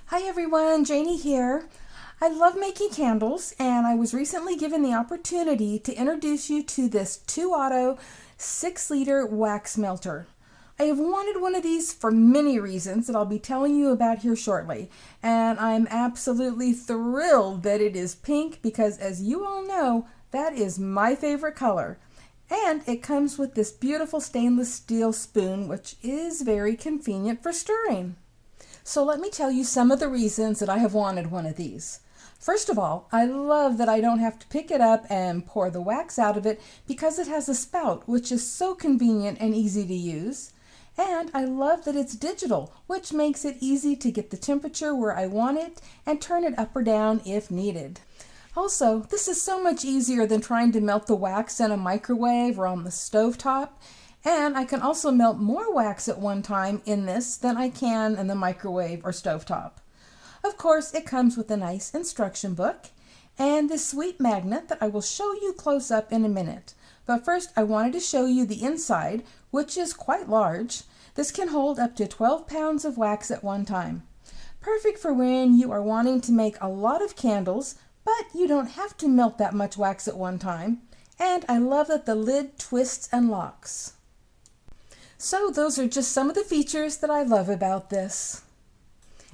Hi everyone, Janie here. I love making candles and I was recently given the opportunity to introduce you to this ToAuto 6-liter wax melter. I have wanted one of these for many reasons that I'll be telling you about here shortly, and I'm absolutely thrilled that it is pink because, as you all know, that is my favorite color. And it comes with this beautiful stainless steel spoon, which is very convenient for stirring. So let me tell you some of the reasons that I have wanted one of these. First of all, I love that I don't have to pick it up and pour the wax out of it because it has a spout, which is so convenient and easy to use. And I love that it's digital, which makes it easy to get the temperature where I want it and turn it up or down if needed. Also, this is so much easier than trying to melt the wax in a microwave or on the stovetop. And I can also melt more wax at one time in this than I can in the microwave or stovetop. Of course, it comes with a nice instruction book and this sweet magnet that I will show you close up in a minute. But first, I wanted to show you the inside, which is quite large. This can hold up to 12 pounds of wax at one time. Perfect for when you are wanting to make a lot of candles, but you don't have to melt that much wax at one time. And I love that the lid twists and locks. So those are just some of the features that I love about this.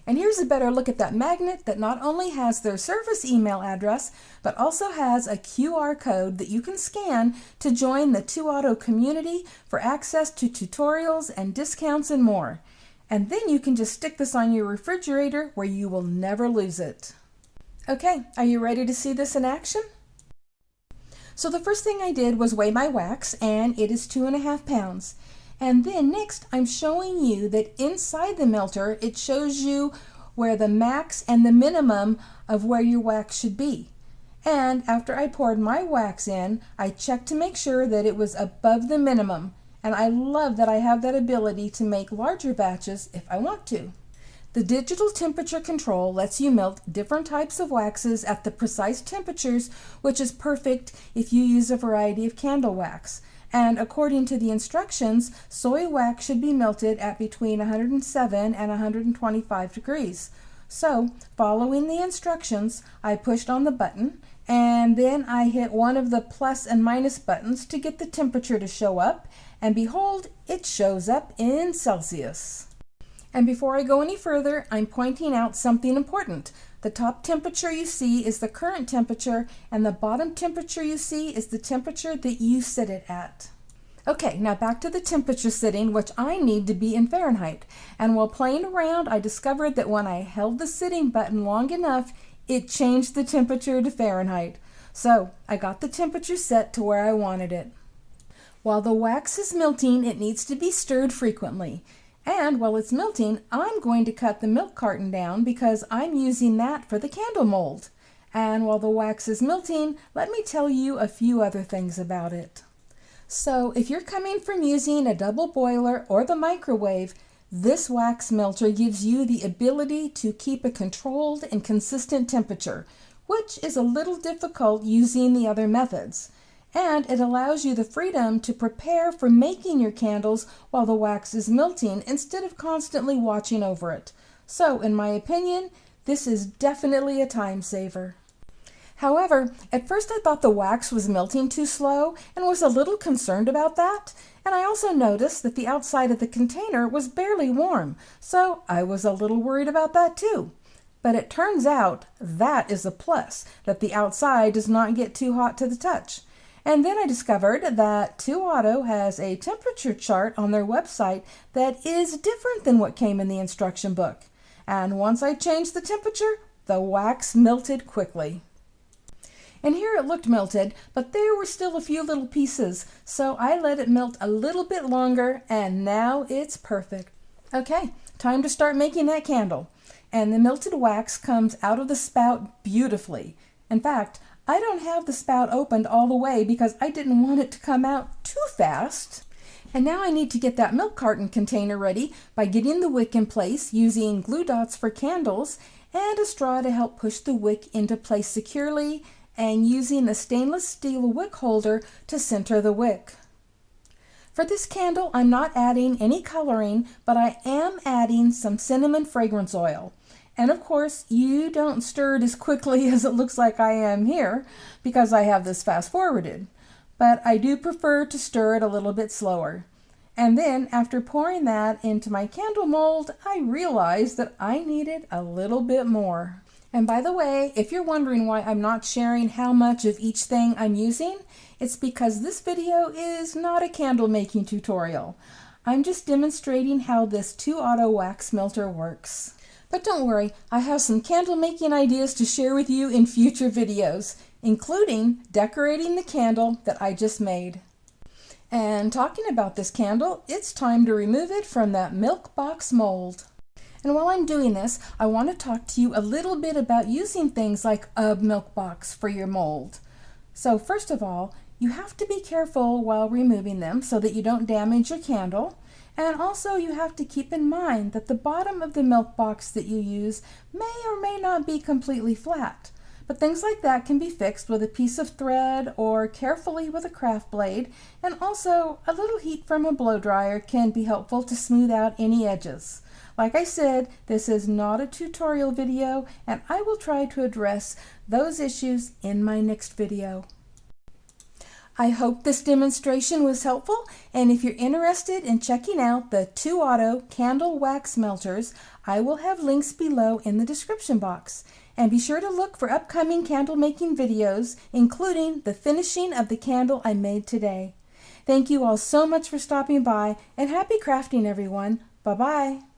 And here's a better look at that magnet that not only has their service email address, but also has a QR code that you can scan to join the ToAuto community for access to tutorials and discounts and more. And then you can just stick this on your refrigerator where you will never lose it. Okay, are you ready to see this in action? So the first thing I did was weigh my wax, and it is 2.5 pounds. And then next, I'm showing you that inside the melter, it shows you where the max and the minimum of where your wax should be. And after I poured my wax in, I checked to make sure that it was above the minimum. And I love that I have that ability to make larger batches if I want to. The digital temperature control lets you melt different types of waxes at the precise temperatures, which is perfect if you use a variety of candle wax. And according to the instructions, soy wax should be melted at between 107 and 125 degrees. So, following the instructions, I pushed on the button, and then I hit one of the plus and minus buttons to get the temperature to show up, and behold, it shows up in Celsius. And before I go any further, I'm pointing out something important. The top temperature you see is the current temperature, and the bottom temperature you see is the temperature that you set it at. Okay, now back to the temperature setting, which I need to be in Fahrenheit. And while playing around, I discovered that when I held the setting button long enough, it changed the temperature to Fahrenheit. So I got the temperature set to where I wanted it. While the wax is melting, it needs to be stirred frequently. And while it's melting, I'm going to cut the milk carton down because I'm using that for the candle mold. And while the wax is melting, let me tell you a few other things about it. So if you're coming from using a double boiler or the microwave, this wax melter gives you the ability to keep a controlled and consistent temperature, which is a little difficult using the other methods. And it allows you the freedom to prepare for making your candles while the wax is melting instead of constantly watching over it. So, in my opinion, this is definitely a time saver. However, at first I thought the wax was melting too slow and was a little concerned about that. And I also noticed that the outside of the container was barely warm, so I was a little worried about that too. But it turns out that is a plus, that the outside does not get too hot to the touch. And then I discovered that ToAuto has a temperature chart on their website that is different than what came in the instruction book. And once I changed the temperature, the wax melted quickly. And here it looked melted, but there were still a few little pieces, so I let it melt a little bit longer, and now it's perfect. Okay, time to start making that candle. And the melted wax comes out of the spout beautifully. In fact, I don't have the spout opened all the way because I didn't want it to come out too fast. And now I need to get that milk carton container ready by getting the wick in place using glue dots for candles and a straw to help push the wick into place securely, and using the stainless steel wick holder to center the wick. For this candle, I'm not adding any coloring, but I am adding some cinnamon fragrance oil. And of course, you don't stir it as quickly as it looks like I am here because I have this fast forwarded. But I do prefer to stir it a little bit slower. And then after pouring that into my candle mold, I realized that I needed a little bit more. And by the way, if you're wondering why I'm not sharing how much of each thing I'm using, it's because this video is not a candle making tutorial. I'm just demonstrating how this ToAuto wax melter works. But don't worry, I have some candle making ideas to share with you in future videos, including decorating the candle that I just made. And talking about this candle, it's time to remove it from that milk box mold. And while I'm doing this, I want to talk to you a little bit about using things like a milk box for your mold. So first of all, you have to be careful while removing them so that you don't damage your candle. And also you have to keep in mind that the bottom of the milk box that you use may or may not be completely flat. But things like that can be fixed with a piece of thread or carefully with a craft blade, and also a little heat from a blow dryer can be helpful to smooth out any edges. Like I said, this is not a tutorial video, and I will try to address those issues in my next video. I hope this demonstration was helpful, and if you're interested in checking out the ToAuto candle wax melters, I will have links below in the description box. And be sure to look for upcoming candle making videos, including the finishing of the candle I made today. Thank you all so much for stopping by, and happy crafting, everyone. Bye-bye.